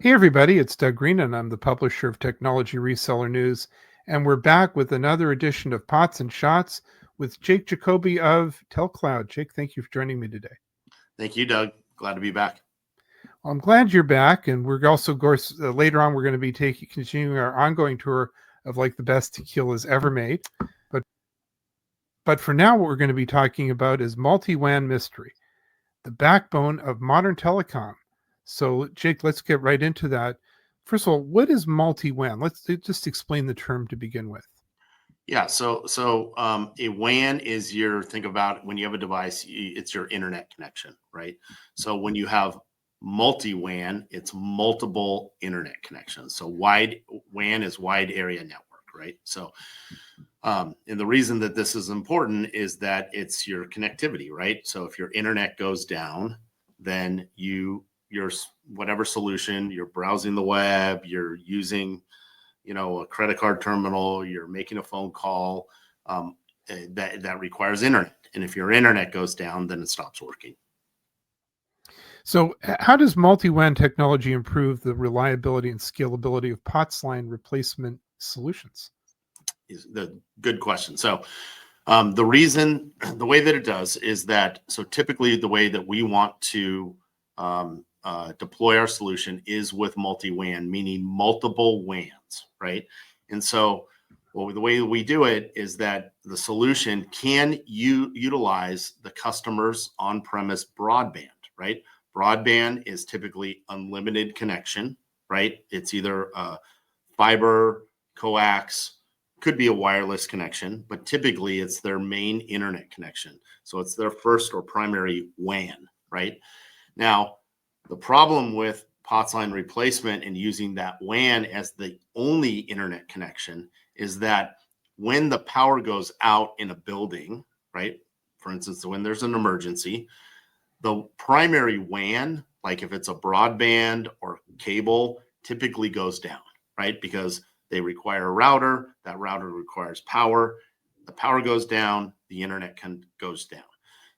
Hey, everybody, it's Doug Green, and I'm the publisher of Technology Reseller News. And we're back with another edition of Pots and Shots with Jake Jacoby of TELCLOUD. Jake, thank you for joining me today. Thank you, Doug. Glad to be back. Well, I'm glad you're back. And we're also, of course, later on, we're going to be continuing our ongoing tour of like the best tequilas ever made. But for now, what we're going to be talking about is Multi-WAN Mystery, the backbone of modern telecom. So, Jake, let's get right into that. First of all, what is multi-WAN? Let's just explain the term to begin with. Yeah, so a WAN is think about when you have a device, it's your internet connection, right? So when you have multi-WAN, it's multiple internet connections. So wide WAN is wide area network, right? So and the reason that this is important is that it's your connectivity, right? So if your internet goes down, then your whatever solution, you're browsing the web, you're using a credit card terminal, you're making a phone call, that requires internet. And if your internet goes down, then it stops working. So how does multi-WAN technology improve the reliability and scalability of POTS line replacement solutions? Is the good question. So the way that it does is that, so typically the way that we want to deploy our solution is with multi-WAN, meaning multiple WANs, right? And so the way that we do it is that the solution can utilize the customer's on-premise broadband, right? Broadband is typically unlimited connection, right? It's either fiber, coax, could be a wireless connection, but typically it's their main internet connection. So it's their first or primary WAN, right? Now, the problem with POTS line replacement and using that WAN as the only internet connection is that when the power goes out in a building, right? For instance, when there's an emergency, the primary WAN, like if it's a broadband or cable, typically goes down, right? Because they require a router, that router requires power, the power goes down, the internet goes down.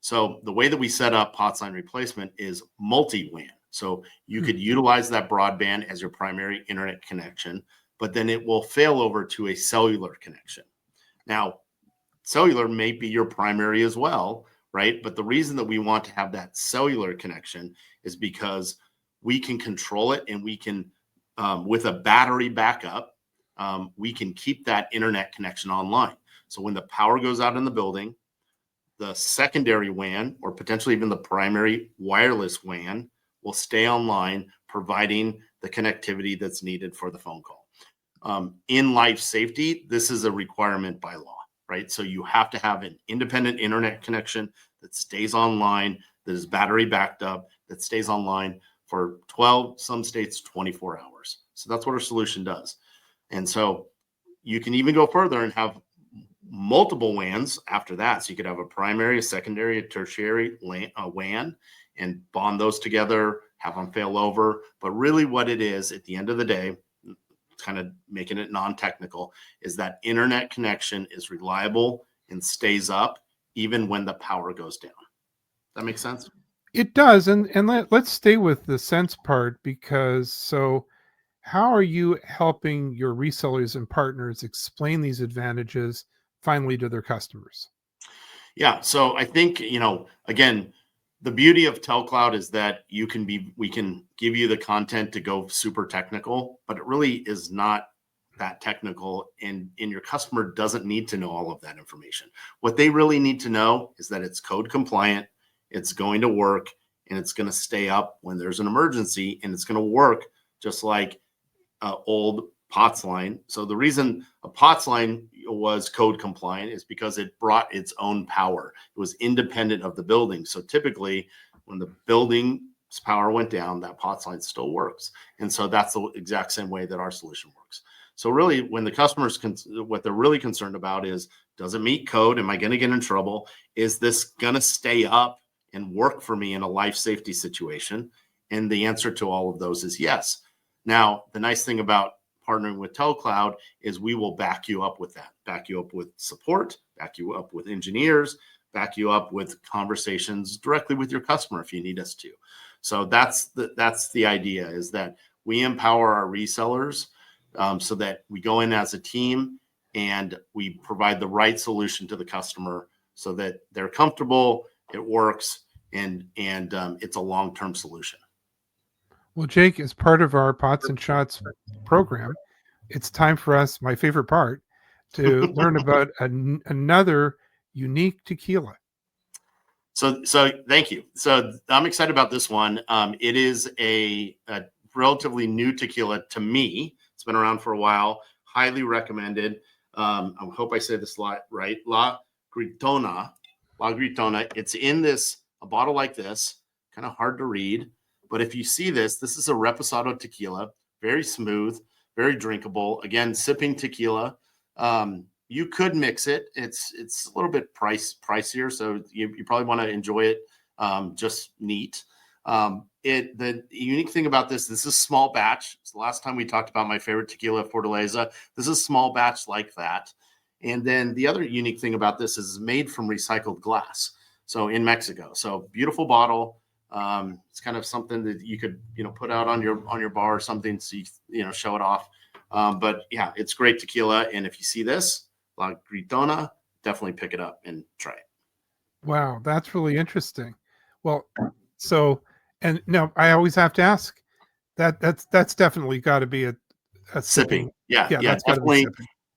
So the way that we set up POTS line replacement is multi-WAN. So you could utilize that broadband as your primary internet connection, but then it will fail over to a cellular connection. Now, cellular may be your primary as well, right? But the reason that we want to have that cellular connection is because we can control it, and we can, with a battery backup, we can keep that internet connection online. So when the power goes out in the building, the secondary WAN, or potentially even the primary wireless WAN, will stay online, providing the connectivity that's needed for the phone call. In life safety, this is a requirement by law, right? So you have to have an independent internet connection that stays online, that is battery backed up, that stays online for 12, some states 24 hours. So that's what our solution does. And so you can even go further and have multiple WANs after that. So you could have a primary, a secondary, a tertiary WAN, and bond those together, have them fail over. But really what it is at the end of the day, kind of making it non-technical, is that internet connection is reliable and stays up even when the power goes down. That makes sense? It does. And let's stay with the sense part, because how are you helping your resellers and partners explain these advantages finally to their customers? Yeah. So I think, again, the beauty of TELCLOUD is that we can give you the content to go super technical, but it really is not that technical, and your customer doesn't need to know all of that information. What they really need to know is that it's code compliant, it's going to work, and it's going to stay up when there's an emergency, and it's going to work just like old POTS line. So the reason a POTS line was code compliant is because it brought its own power. It was independent of the building. So typically when the building's power went down, that POTS line still works. And so that's the exact same way that our solution works. So really, when the customers, what they're really concerned about is, does it meet code? Am I going to get in trouble? Is this going to stay up and work for me in a life safety situation? And the answer to all of those is yes. Now, the nice thing about partnering with TELCLOUD is we will back you up with that, back you up with support, back you up with engineers, back you up with conversations directly with your customer if you need us to. So that's the idea, is that we empower our resellers so that we go in as a team and we provide the right solution to the customer so that they're comfortable, it works, and it's a long-term solution. Well, Jake, as part of our Pots and Shots program, it's time for us, my favorite part, to learn about another unique tequila. So thank you. So I'm excited about this one. It is a relatively new tequila to me. It's been around for a while. Highly recommended. I hope I say this right. La Gritona. It's in a bottle like this. Kind of hard to read, but if you see this is a Reposado tequila. Very smooth, very drinkable. Again, sipping tequila. You could mix it. It's a little bit pricier, so you probably want to enjoy it just neat. The unique thing about this is small batch. It's the last time we talked about my favorite tequila, Fortaleza. This is small batch like that. And then the other unique thing about this is it's made from recycled glass. So in Mexico. So beautiful bottle. It's kind of something that you could, put out on your bar or something, so you show it off. But yeah, it's great tequila. And if you see this, La Gritona, definitely pick it up and try it. Wow, that's really interesting. Well, so, and no, I always have to ask that's definitely got to be a sipping. Yeah, that's definitely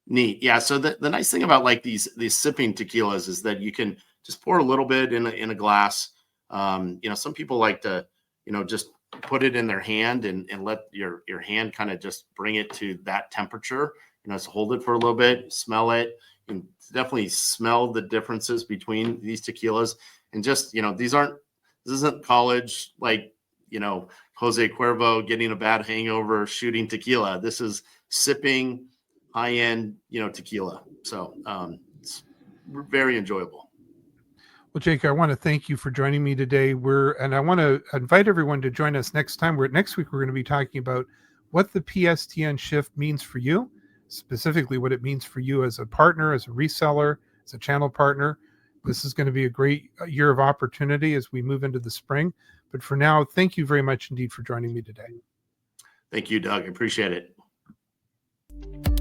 neat. Yeah. So the nice thing about like these sipping tequilas is that you can just pour a little bit in a glass. Some people like to, just put it in their hand and let your hand kind of just bring it to that temperature. So hold it for a little bit, smell it. You can definitely smell the differences between these tequilas. And just, this isn't college, like, Jose Cuervo getting a bad hangover, shooting tequila. This is sipping high-end, tequila. So it's very enjoyable. Well, Jake, I want to thank you for joining me today. And I want to invite everyone to join us next time. Next week, we're going to be talking about what the PSTN shift means for you, specifically what it means for you as a partner, as a reseller, as a channel partner. This is going to be a great year of opportunity as we move into the spring. But for now, thank you very much indeed for joining me today. Thank you, Doug. I appreciate it.